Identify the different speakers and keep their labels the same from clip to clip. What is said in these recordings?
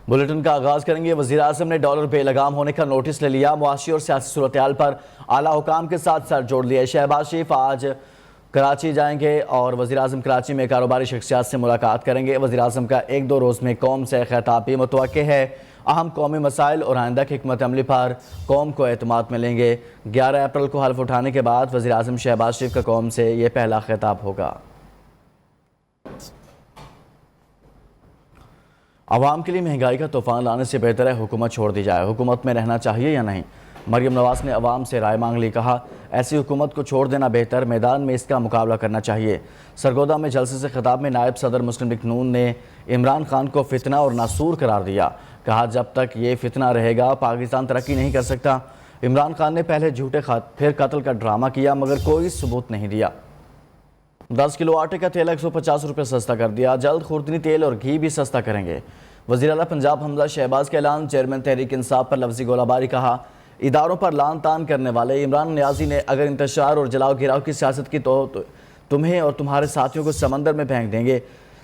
Speaker 1: Bulletin का आगाज करेंगे। वज़ीर-ए-आज़म ने डॉलर बेलगाम होने का नोटिस ले लिया। मुआशी और सियासी सूरत-ए-हाल पर आला हुकाम के साथ सर जोड़ लिए। शहबाज शरीफ आज कराची जाएंगे और वज़ीर-ए-आज़म कराची में कारोबारी शख्सियात से मुलाकात करेंगे। वज़ीर-ए-आज़म का 1-2 रोज़ में कौम से खिताब भी मुतवक्के है। अहम कौमी मसाइल और आइंदा की हिकमत अमली पर कौम को एतमाद मिलेंगे। 11 अप्रैल को हल्फ उठाने के बाद वज़ीर-ए-आज़म शहबाज शरीफ का कौम से ये पहला खिताब होगा। आवाम के लिए महंगाई का तूफान लाने से बेहतर है हुकूमत छोड़ दी जाए। हुकूमत में रहना चाहिए या नहीं, मरियम नवाज ने अवाम से राय मांग ली। कहा, ऐसी हुकूमत को छोड़ देना बेहतर, मैदान में इसका मुकाबला करना चाहिए। सरगोदा में जलसे से खिताब में नायब सदर मुस्लिम लीग नून ने इमरान खान को फितना और नासूर करार दिया। कहा, जब तक ये फितना रहेगा पाकिस्तान तरक्की नहीं कर सकता। इमरान खान ने पहले झूठे फिर कत्ल का ड्रामा किया मगर कोई सबूत नहीं दिया। 10 किलो आटे का तेल 150 रुपये सस्ता कर दिया। जल्द खुर्दनी तेल और घी भी सस्ता करेंगे। वज़ीर आला पंजाब हमजा शहबाज के ऐलान। चेयरमैन तहरीक इंसाफ पर लफ्जी गोलाबारी। कहा, इदारों पर लान तान करने वाले इमरान नियाजी ने अगर इंतशार और जलाओ गिराव की सियासत की तो तुम्हें और तुम्हारे साथियों को समंदर में फेंक देंगे।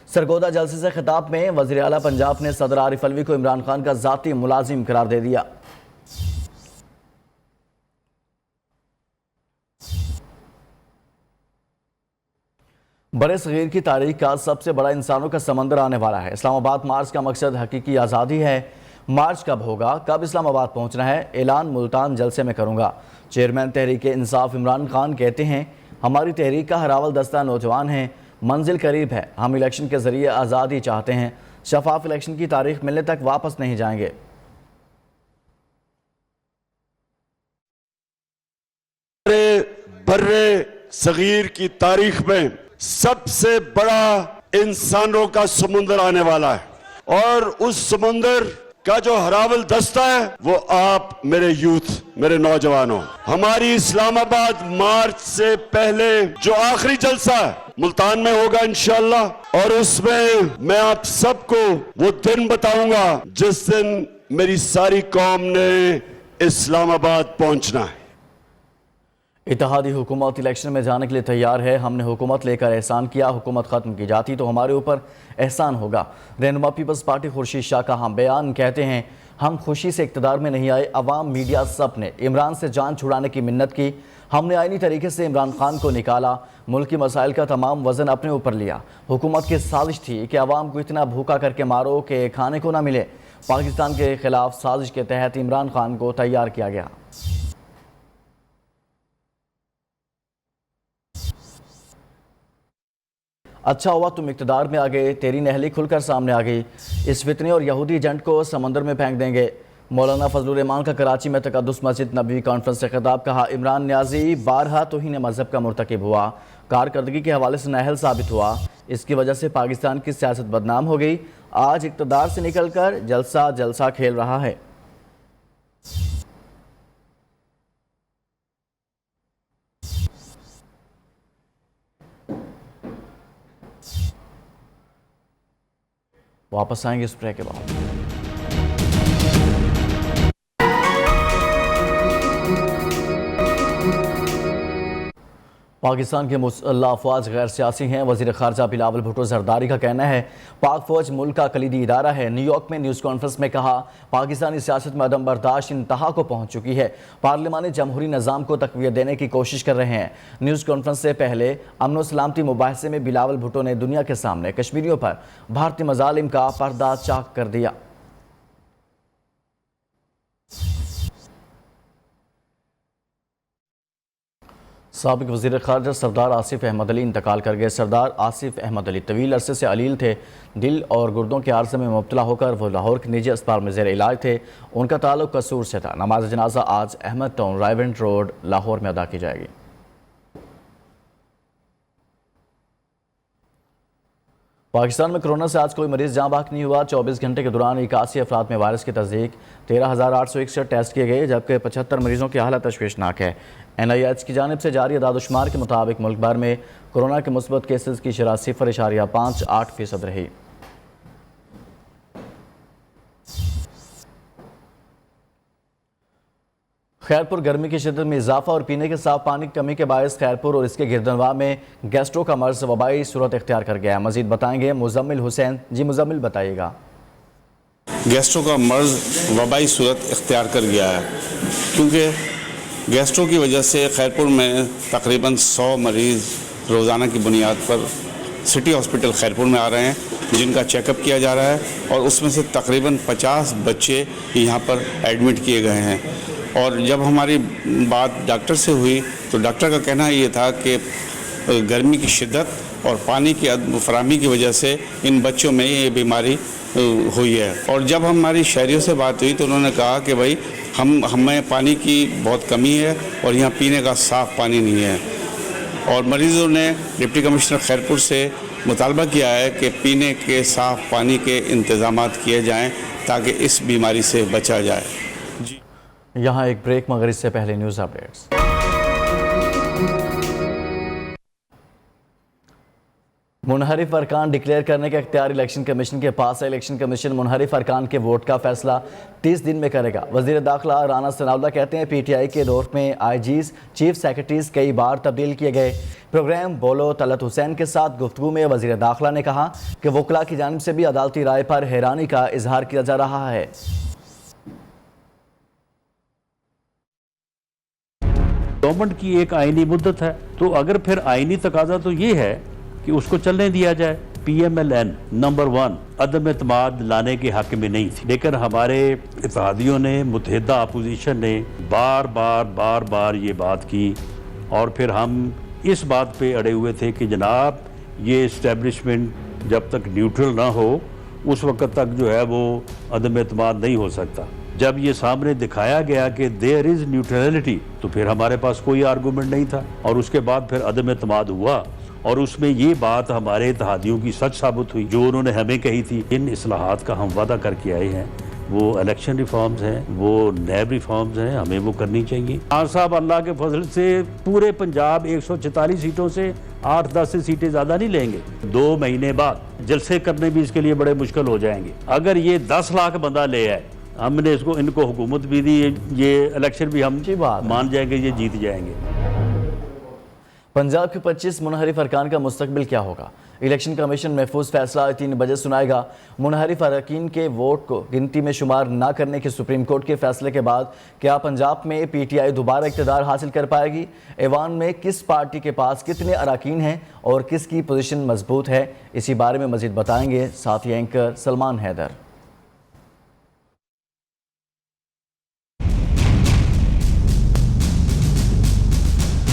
Speaker 1: सरगोदा जलसे से खिताब में वज़ीर आला पंजाब ने सदर आरिफ अलवी को इमरान खान का ज़ाती मुलाजिम करार दे दिया। बड़े सगीर की तारीख का सबसे बड़ा इंसानों का समंदर आने वाला है। इस्लामाबाद मार्च का मकसद हकीकी आज़ादी है। मार्च कब होगा, कब इस्लामाबाद पहुंचना है, ऐलान मुल्तान जलसे में करूंगा। चेयरमैन तहरीक इंसाफ इमरान खान कहते हैं, हमारी तहरीक का हरावल दस्ता नौजवान है, मंजिल करीब है। हम इलेक्शन के जरिए आज़ादी चाहते हैं। शफाफ इलेक्शन की तारीख मिलने तक वापस नहीं जाएंगे।
Speaker 2: बर्रे सगीर की तारीख में सबसे बड़ा इंसानों का समुंदर आने वाला है और उस समुंदर का जो हरावल दस्ता है वो आप मेरे यूथ, मेरे नौजवानों। हमारी इस्लामाबाद मार्च से पहले जो आखिरी जलसा है मुल्तान में होगा इंशाअल्लाह, और उसमें मैं आप सबको वो दिन बताऊंगा जिस दिन मेरी सारी कौम ने इस्लामाबाद पहुंचना है।
Speaker 1: इत्तेहादी हुकूमत इलेक्शन में जाने के लिए तैयार है। हमने हुकूमत लेकर एहसान किया, हुकूमत ख़त्म की जाती तो हमारे ऊपर एहसान होगा। रहनुमा पीपल्स पार्टी खुर्शीद शाह का हम बयान। कहते हैं, हम खुशी से इक़्तिदार में नहीं आए। अवाम, मीडिया सब ने इमरान से जान छुड़ाने की मिन्नत की। हमने आईनी तरीके से इमरान खान को निकाला। मुल्क की मसाइल का तमाम वज़न अपने ऊपर लिया। हुकूमत की साजिश थी कि अवाम को इतना भूखा करके मारो कि खाने को ना मिले। पाकिस्तान के खिलाफ साजिश के तहत इमरान खान को तैयार किया गया। अच्छा हुआ तुम इक़्तिदार में आ गए, तेरी नहली खुलकर सामने आ गई। इस फितने और यहूदी एजेंट को समंदर में फेंक देंगे। मौलाना फजलुर रहमान का कराची में तकद्दुस मस्जिद नबवी कॉन्फ्रेंस से खिताब। कहा, इमरान नियाजी बारहा तौहीन मजहब का मुर्तकिब हुआ, कारकर्दगी के हवाले से नाअहल साबित हुआ। इसकी वजह से पाकिस्तान की सियासत बदनाम हो गई। आज इक़्तिदार से निकल कर जलसा खेल रहा है। वापस आएंगे इस ब्रेक के बाद। पाकिस्तान के मुसल्लह अफवाज गैर सियासी हैं। वज़ीर ख़ारजा बिलावल भुट्टो ज़रदारी का कहना है, पाक फ़ौज मुल्क का कलीदी इदारा है। न्यूयॉर्क में न्यूज़ कॉन्फ्रेंस में कहा, पाकिस्तानी सियासत में अदम बर्दाश्त इंतहा को पहुँच चुकी है। पार्लिमानी जमहूरी निज़ाम को तक़वियत देने की कोशिश कर रहे हैं। न्यूज़ कॉन्फ्रेंस से पहले अमन व सलामती मुबाहिसे में बिलावल भुट्टो ने दुनिया के सामने कश्मीरियों पर भारतीय मज़ालिम का पर्दा चाक कर दिया। साबिक वज़ीर ख़ारजा सरदार आसिफ अहमद अली इंतकाल कर गए। सरदार आसिफ अहमद अली तवील अरसे से अलील थे। दिल और गुर्दों के आर्ज़े में मुब्तला होकर वो लाहौर के निजी अस्पताल में ज़ेर इलाज थे। उनका ताल्लुक़ कसूर से था। नमाज जनाजा आज अहमद टाउन रायवेंट रोड लाहौर में अदा की जाएगी। पाकिस्तान में कोरोना से आज कोई मरीज जहाँ बाक नहीं हुआ। 24 घंटे के दौरान 81 अफराद में वायरस की तस्दीक। 13,861 टेस्ट किए गए जबकि 75 मरीजों की हालत तशवीशनाक है। NIH की जानिब से जारी अदाद-ओ-शुमार के मुताबिक मुल्क भर में कोरोना के मुस्बत केसेस की शरह 0.58% रही। खैरपुर गर्मी की शिद्दत में इजाफा और पीने के साफ पानी की कमी के बायस खैरपुर और इसके गिरदनवा में गैस्ट्रो का मर्ज वबाई सूरत इख्तियार कर गया है। मजीद बताएंगे मुजम्मिल हुसैन। जी मुजम्मिल, बताइएगा।
Speaker 3: गैस्ट्रो का मर्ज़ वबाई सूरत इख्तियार कर गया है, क्योंकि गैस्ट्रो की वजह से खैरपुर में तकरीबन 100 मरीज़ रोज़ाना की बुनियाद पर सिटी हॉस्पिटल खैरपुर में आ रहे हैं, जिनका चेकअप किया जा रहा है, और उसमें से तकरीबन 50 बच्चे यहाँ पर एडमिट किए गए हैं। और जब हमारी बात डॉक्टर से हुई तो डॉक्टर का कहना ये था कि गर्मी की शिद्दत और पानी की फराहमी की वजह से इन बच्चों में ये बीमारी हुई है। और जब हमारी शहरियों से बात हुई तो उन्होंने कहा कि भाई हमें पानी की बहुत कमी है और यहाँ पीने का साफ़ पानी नहीं है, और मरीज़ों ने डिप्टी कमिश्नर खैरपुर से मुतालबा किया है कि पीने के साफ़ पानी के इंतज़ामात किए जाएँ ताकि इस बीमारी से बचा जाए। जी,
Speaker 1: यहाँ एक ब्रेक, मगर इससे पहले न्यूज़ अपडेट्स। मुनहरिफ अरकान डिक्लेयर करने का इख्तियार इलेक्शन कमीशन के पास है। इलेक्शन कमीशन मुनहरिफ अरकान के वोट का फैसला 30 दिन में करेगा। वज़ीर दाखिला राना सनाउल्लाह कहते हैं PTI के दौर में IGs, चीफ सेक्रेटरीज कई बार तब्दील किए गए। प्रोग्राम बोलो तलत हुसैन के साथ गुफ्तगू में वज़ीर दाखिला ने कहा कि वकला की जानिब से भी अदालती राय पर हैरानी का इजहार किया जा रहा है।
Speaker 4: गवर्नमेंट की एक आईनी मुद्दत है, तो अगर फिर आईनी तकाजा तो ये है कि उसको चलने दिया जाए। PMLN नंबर 1 अदम एतमाद लाने के हक में नहीं थी, लेकिन हमारे इत्तेहादियों ने, मुत्तहिदा अपोजिशन ने बार बार ये बात की, और फिर हम इस बात पे अड़े हुए थे कि जनाब ये इस्टेब्लिशमेंट जब तक न्यूट्रल ना हो उस वक्त तक जो है वो अदम एतमाद नहीं हो सकता। जब ये सामने दिखाया गया कि देयर इज़ न्यूट्रलिटी, तो फिर हमारे पास कोई आर्गूमेंट नहीं था, और उसके बाद फिर अदम एतमाद हुआ, और उसमें ये बात हमारे इत्तेहादियों की सच साबित हुई जो उन्होंने हमें कही थी। इन इस्लाहात का हम वादा करके आए हैं, वो इलेक्शन रिफॉर्म्स हैं, वो नैब रिफॉर्म्स हैं, हमें वो करनी चाहिए। खान साहब अल्लाह के फजल से पूरे पंजाब 144 सीटों से 8-10 सीटें ज़्यादा नहीं लेंगे। 2 महीने बाद जलसे करने भी इसके लिए बड़े मुश्किल हो जाएंगे। अगर ये 10 लाख बंदा ले आए, हमने इनको हुकूमत भी दी, ये इलेक्शन भी हम मान जाएंगे, ये जीत जाएंगे।
Speaker 1: पंजाब के 25 मुनहरिफ अरकान का मुस्तकबिल क्या होगा? इलेक्शन कमीशन महफूज फैसला 3 बजे सुनाएगा। मुनहरिफ अरकान के वोट को गिनती में शुमार न करने के सुप्रीम कोर्ट के फैसले के बाद क्या पंजाब में PTI दोबारा इक़्तिदार हासिल कर पाएगी? ऐवान में किस पार्टी के पास कितने अरकान हैं और किसकी पोजीशन मजबूत है? इसी बारे में मजीद बताएंगे साथी एंकर सलमान हैदर।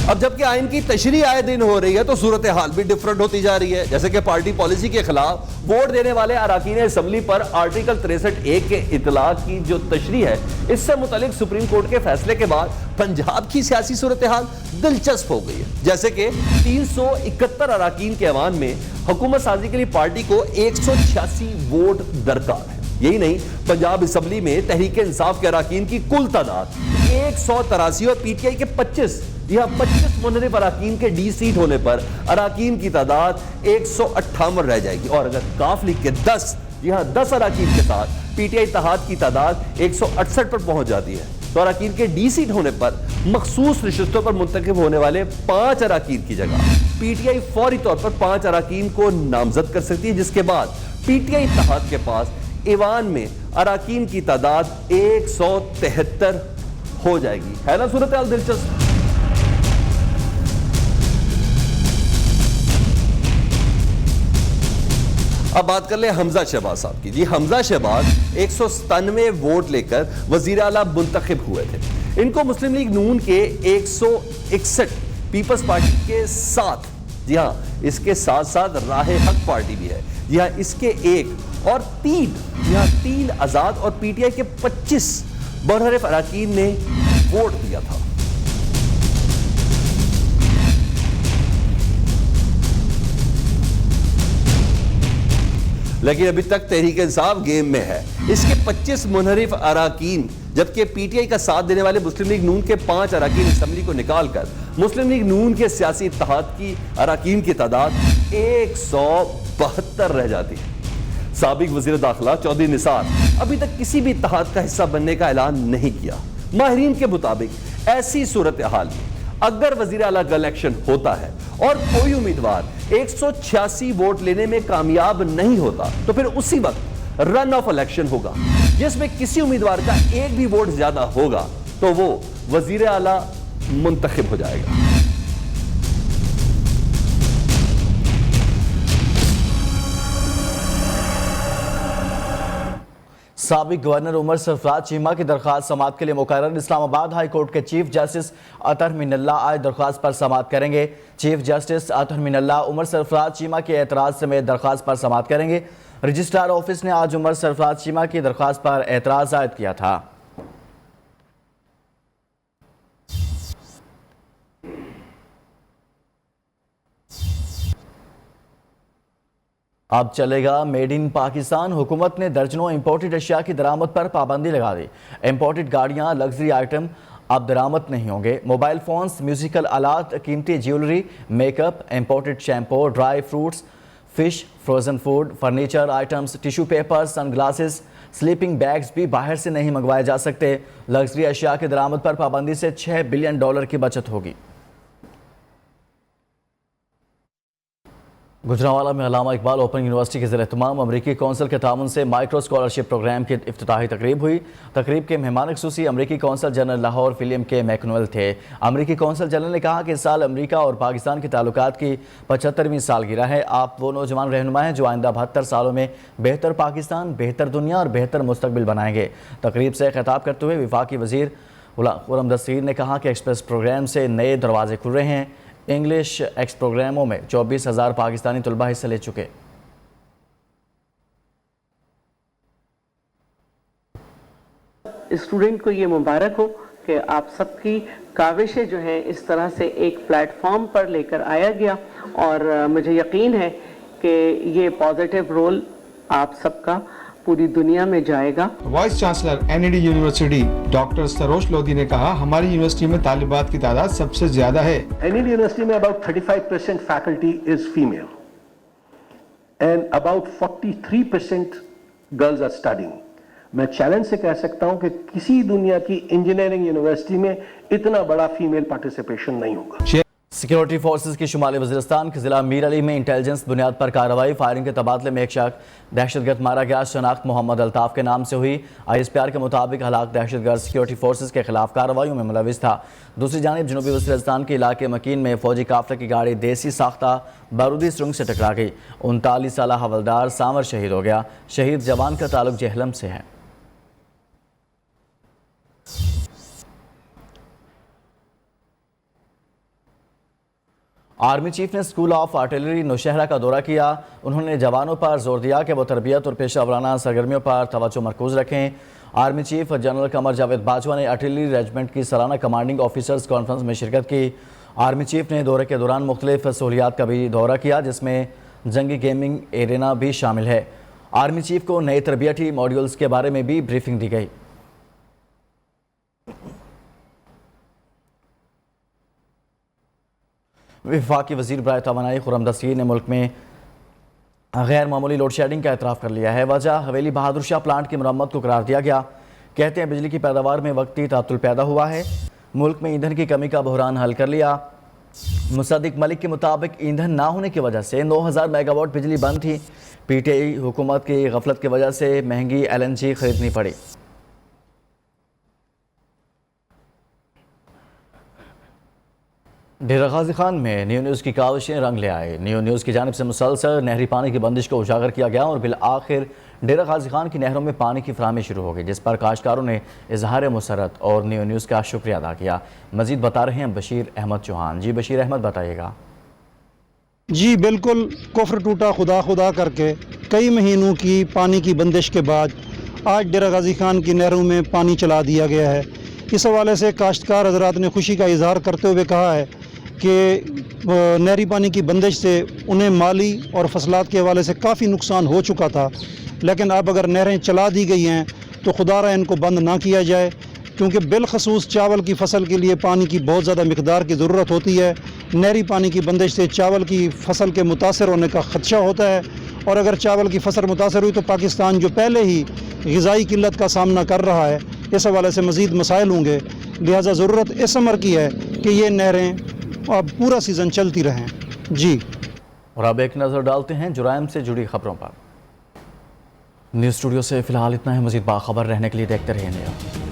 Speaker 5: अब जबकि आइन की तशरीह आए दिन हो रही है तो सूरत हाल भी डिफरेंट होती जा रही है। जैसे कि पार्टी पॉलिसी के खिलाफ वोट देने वाले अरकान असम्बली पर आर्टिकल 63(1) के इतलाक की जो तशरीह है, इससे मुतालिक सुप्रीम कोर्ट के फैसले के बाद पंजाब की सियासी सूरत हाल दिलचस्प हो गई है। जैसे कि 371 अरकान के ऐवान में हुकूमत साजी के लिए पार्टी को 186 वोट दरकार है। यही नहीं, पंजाब असम्बली में तहरीक इंसाफ के अरकान की कुल तादाद 183 और PTI के 25 मुनहरिफ अरकान के D सीट होने पर अरकान की तादाद 158 रह जाएगी। और अगर काफ लीग के 10 अरकान के साथ PTI इत्तेहाद की तादाद 168 पर पहुंच जाती है, तो अरकान के D सीट होने पर मखसूस नशिस्तों पर मुंतखब होने वाले 5 अरकान की जगह PTI फौरी तौर पर 5 अरकान को नामजद कर सकती है, जिसके बाद PTI इत्तेहाद के पास ईवान में अरकान की तादाद 173 हो जाएगी। है ना सूरत हाल दिलचस्प? अब बात कर ले हमजा शहबाज साहब की। जी, हमजा शहबाज 197 वोट लेकर वजीर आला मुंतखब हुए थे। इनको मुस्लिम लीग नून के 161 पीपल्स पार्टी के साथ, जी हाँ, इसके साथ साथ राह हक पार्टी भी है, जी हाँ, इसके 1 और 3, जी हाँ, 3 आजाद और PTI के 25 मुनहरिफ अरकान ने वोट दिया था। लेकिन अभी तक तहरीक इंसाफ गेम में है। इसके 25 मुनहरिफ अरकान, जबकि PTI का साथ देने वाले मुस्लिम लीग नून के 5 अरकान असम्बली को निकालकर मुस्लिम लीग नून के सियासी इत्तेहाद की अरकान की तादाद 172 रह जाती है। साबिक वजीर दाखिला चौधरी निसार अभी तक किसी भी इत्तेहाद का हिस्सा बनने का ऐलान नहीं किया। माहिरीन के मुताबिक ऐसी सूरत हाल में अगर वजीर आला का इलेक्शन होता है और कोई उम्मीदवार 186 वोट लेने में कामयाब नहीं होता, तो फिर उसी वक्त रन ऑफ इलेक्शन होगा। जिसमें किसी उम्मीदवार का एक भी वोट ज्यादा होगा तो वो वजीर आला मुंतखब हो जाएगा।
Speaker 1: साबिक गवर्नर उमर सरफराज चीमा की दरख्वास्त समाअत के लिए मुकर्रर। इस्लामाबाद हाई कोर्ट के चीफ जस्टिस अतहर मिनल्ला आज दरख्वास्त पर समाअत करेंगे। चीफ जस्टिस अतहर मिनल्ला उमर सरफराज चीमा के एतराज़ समेत दरख्वास्त पर समाअत करेंगे। रजिस्ट्रार ऑफिस ने आज उमर सरफराज चीमा की दरख्वास्त पर एतराज़ आयद किया था। अब चलेगा मेड इन पाकिस्तान। हुकूमत ने दर्जनों इंपोर्टेड अशिया की दरामद पर पाबंदी लगा दी। इंपोर्टेड गाड़ियां, लग्जरी आइटम अब दरामद नहीं होंगे। मोबाइल फोन्स, म्यूजिकल आलात, कीमती jewellery, makeup, imported shampoo, dry fruits, fish, frozen food, furniture items, tissue paper, sunglasses, sleeping bags भी बाहर से नहीं मंगवाए जा सकते। लग्जरी अशिया की दरामद पर पाबंदी से $6 बिलियन की बचत होगी। गुजरांवाला में अल्लामा इकबाल ओपन यूनिवर्सिटी के ज़ेर-ए-एहतमाम अमरीकी कौंसिल के ताउन से माइक्रो स्कॉलरशिप प्रोग्राम की इफ्तिताही तकरीब हुई। तकरीब के मेहमान ख़ुसूसी अमरीकी कौंसल जनरल लाहौर विलियम के मैकनुअल थे। अमरीकी कौंसल जनरल ने कहा कि इस साल अमरीका और पाकिस्तान के ताल्लुकात की 75वीं सालगिरह है। आप वो नौजवान रहनुमा हैं जो आइंदा 72 सालों में बेहतर पाकिस्तान, बेहतर दुनिया और बेहतर मुस्तकबिल बनाएंगे। तकरीब से खिताब करते हुए वफाकी वज़ीर गुलाम दस्तगीर ने कहा कि एक्सप्रेस प्रोग्राम से नए दरवाजे खुल रहे हैं। इंग्लिश एक्स प्रोग्रामों में 24,000 पाकिस्तानी तलबा हिस्सा ले चुके।
Speaker 6: स्टूडेंट को ये मुबारक हो कि आप सबकी काविशें जो हैं इस तरह से एक प्लेटफॉर्म पर लेकर आया गया और मुझे यकीन है कि ये पॉजिटिव रोल आप सबका पूरी दुनिया में जाएगा।
Speaker 7: Vice chancellor NED university doctor Saroj Lodhi ने कहा, हमारी यूनिवर्सिटी में तालिबात की तादाद सबसे ज्यादा है।
Speaker 8: एनईडी यूनिवर्सिटी में about 35% faculty is female and about 43% girls are studying. मैं चैलेंज से कह सकता हूं कि किसी दुनिया की इंजीनियरिंग यूनिवर्सिटी में इतना बड़ा फीमेल पार्टिसिपेशन नहीं होगा।
Speaker 1: सिक्योरिटी फोर्सेस की शुमाली वज़ीरिस्तान के ज़िला मीर अली में इंटेलिजेंस बुनियाद पर कार्रवाई। फायरिंग के तबादले में एक शख्स दहशतगर्द मारा गया। शनाख्त मोहम्मद अल्ताफ़ के नाम से हुई। ISPR के मुताबिक हलाक दहशतगर्द सिक्योरिटी फोर्सेस के खिलाफ कार्रवाइयों में मुलविस था। दूसरी जानिब जनूबी वज़ीरिस्तान के इलाके मकीन में फौजी काफिले की गाड़ी देसी साख्ता बारूदी सुरंग से टकरा गई। 39 साला हवलदार सामर शहीद हो गया। शहीद जवान का ताल्लुक जेहलम से है। आर्मी चीफ ने स्कूल ऑफ आर्टिलरी नौशहरा का दौरा किया। उन्होंने जवानों पर जोर दिया कि वो तरबियत और पेशा वराना सरगर्मियों पर तवज्जो मरकूज रखें। Army chief general Qamar Javed Bajwa ने आर्टिलरी रेजिमेंट की सालाना कमांडिंग ऑफिसर्स कॉन्फ्रेंस में शिरकत की। आर्मी चीफ ने दौरे के दौरान मुख्तलिफ सहूलियात का भी दौरा किया, जिसमें जंगी गेमिंग एरेना भी शामिल है। आर्मी चीफ को नए तरबियती मॉड्यूल्स के बारे में भी ब्रीफिंग दी गई। वफाकी वज़ीर बराए तवानाई खुर्रम दस्तगीर ने मुल्क में गैर मामूली लोड शेडिंग का एतराफ़ कर लिया है। वजह हवेली बहादुर शाह प्लांट की मरम्मत को करार दिया गया। कहते हैं बिजली की पैदावार में वक्ती तातुल पैदा हुआ है। मुल्क में ईंधन की कमी का बहरान हल कर लिया। मुसद्दिक मलिक के मुताबिक ईंधन ना होने की वजह से 9,000 मेगावाट बिजली बंद थी। PTI हुकूमत की गफलत की वजह से महंगी LNG खरीदनी पड़ी। डेरा गाजी खान में न्यू न्यूज़ की काविशें रंग ले आए। न्यू न्यूज़ की जानिब से मुसलसल नहरी पानी की बंदिश को उजागर किया गया और बिल आखिर डेरा गाजी खान की नहरों में पानी की फराहमी शुरू हो गई, जिस पर काश्तकारों ने इजहार मुसरत और न्यू न्यूज़ का शुक्रिया अदा किया। मजीद बता रहे हैं बशीर अहमद चौहान। जी बशीर अहमद, बताइएगा।
Speaker 9: जी बिल्कुल, कुफ्र टूटा खुदा खुदा करके कई महीनों की पानी की बंदिश के बाद आज डेरा गाजी खान की नहरों में पानी चला दिया गया है। इस हवाले से काश्तकार हजरात ने खुशी का इजहार करते हुए कहा है कि नहरी पानी की बंदिश से उन्हें माली और फसलात के हवाले से काफ़ी नुकसान हो चुका था, लेकिन अब अगर नहरें चला दी गई हैं तो खुदारा इनको बंद ना किया जाए, क्योंकि बिलखसूस चावल की फसल के लिए पानी की बहुत ज़्यादा मिकदार की ज़रूरत होती है। नहरी पानी की बंदिश से चावल की फसल के मुतासर होने का ख़दशा होता है, और अगर चावल की फसल मुतासर हुई तो पाकिस्तान जो पहले ही ग़िज़ाई किल्लत का सामना कर रहा है, इस हवाले से मज़ीद मसाइल होंगे। लिहाजा ज़रूरत इस अमर की है कि ये नहरें अब पूरा सीज़न चलती रहें। जी,
Speaker 1: और अब एक नज़र डालते हैं जुराइम से जुड़ी खबरों पर। न्यूज़ स्टूडियो से फिलहाल इतना है। मज़ीद बाखबर रहने के लिए देखते रहिए इंडिया।